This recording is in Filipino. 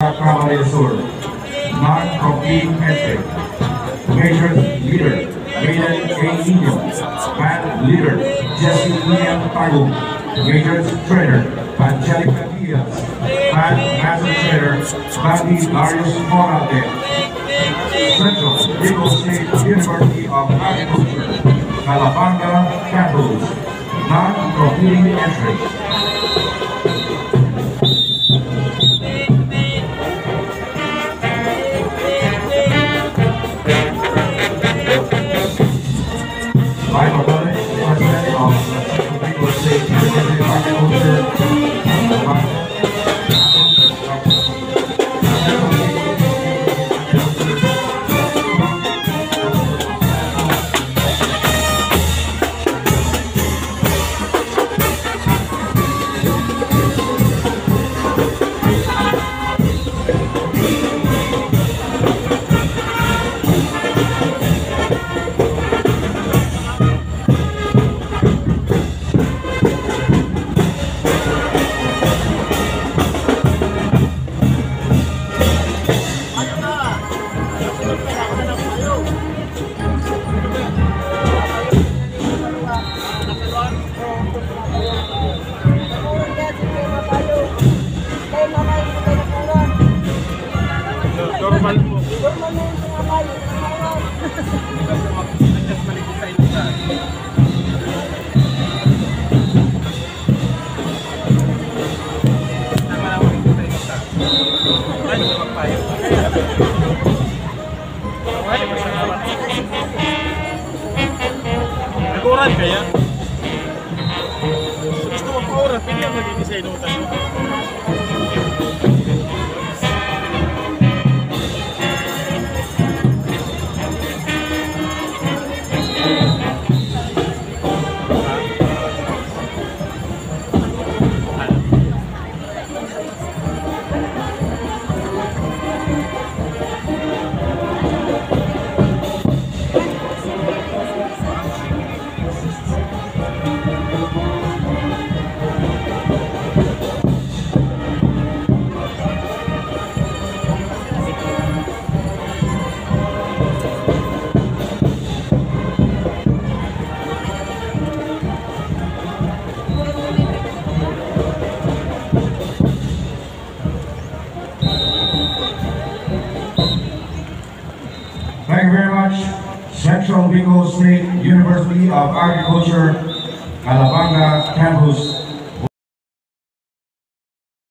Cavalry Sur, non-competing entry. Major leader, Maiden A. Nino. Band leader, Jesse William Tagum. Major trainer, Angelica Diaz. Band master trainer, Bandi Darius Morate. Central Legal State University of Agriculture, Calabanga Campus, non-competing entry. Nag-oral kaya? Gusto mo pa-oral, pili ang nag-i-design utas mo. Thank you very much, Central Bicol State University of Agriculture, Calabanga Campus.